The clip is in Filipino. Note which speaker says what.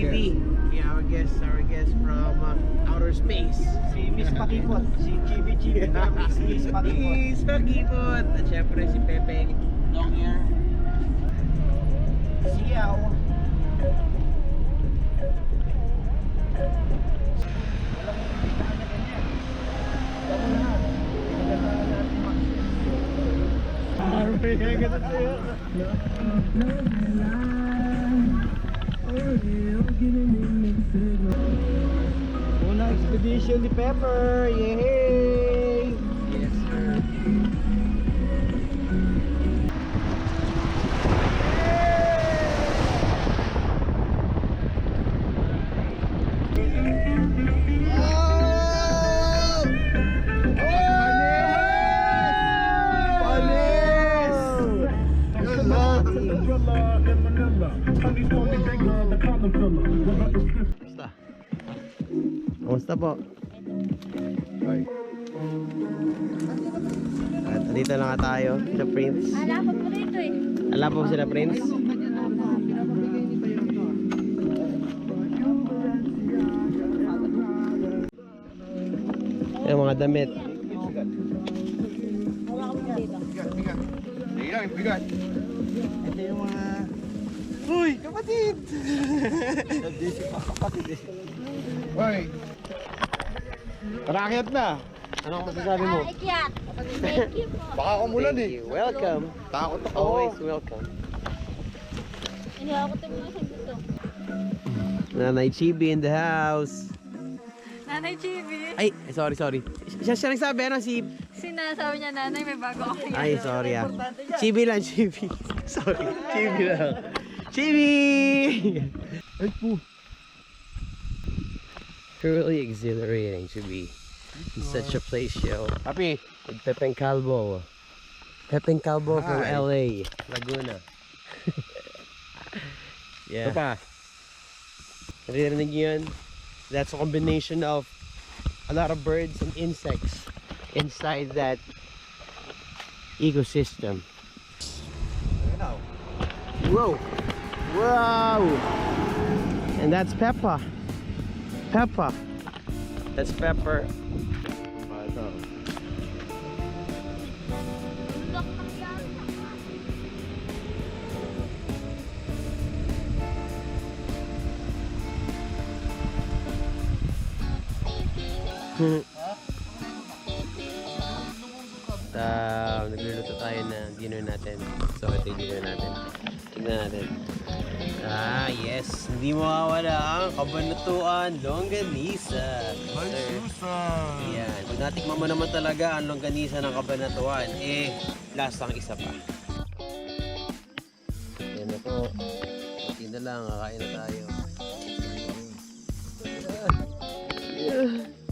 Speaker 1: GB. Yeah, our guest from outer space.
Speaker 2: Si Miss Pakipot, si Chibi na Miss Pakipot.
Speaker 1: Miss Pakipot. At syempre si Pepe long hair.
Speaker 2: Siyaw. Unang expedition ni Pepper. Yay!
Speaker 1: Yes, sir. Kamusta po? Hi. At dito na nga tayo sa Prince.
Speaker 3: Ala po rito eh.
Speaker 1: Alam po sila Prince? Yung mga damit.
Speaker 2: Ito yung mga... Uy! Kapatid! Nag-disip ako kapatid eh.
Speaker 4: Hoy! Rakyat na!
Speaker 1: Anong masasabi mo?
Speaker 3: Ikyat. Thank you po.
Speaker 4: Baka kumulan
Speaker 1: Thank
Speaker 4: eh.
Speaker 1: you. Welcome.
Speaker 4: Takot ako.
Speaker 1: Always welcome.
Speaker 3: Hindi ako tumulong sa gusto.
Speaker 1: Nanay Chibi in the house.
Speaker 3: Nanay Chibi.
Speaker 1: Ay, sorry. Siya nagsabi, ano, si...
Speaker 3: Sinasabi niya nanay may bago ako.
Speaker 1: Ay, sorry ah. Chibi lang, Chibi. Sorry, Chibi lang. Chibi! Ay po. Truly exhilarating to be in such a place, yo.
Speaker 4: Happy!
Speaker 1: With Pepeng Calvo. Pepeng Calvo from
Speaker 4: Hi.
Speaker 1: LA, Laguna. Yeah.
Speaker 4: Ito pa.
Speaker 1: Naririnig niyo yun? That's a combination of a lot of birds and insects inside that ecosystem. Whoa! Whoa! And that's Peppa. Peppa. That's Pepper.
Speaker 4: Ito.
Speaker 1: Nagluluto tayo ng dinner natin. So ito yung dinner natin. Tignan natin. Ah, yes. Hindi mawawala ang kabanatuan longganisa.
Speaker 4: Ay,
Speaker 1: Sir.
Speaker 4: Susan!
Speaker 1: Yan. Pag natikman mo naman talaga ang longganisa ng kabanatuan, eh, lasang isa pa. Yan na po. Pati na lang, kakain na tayo. Yeah.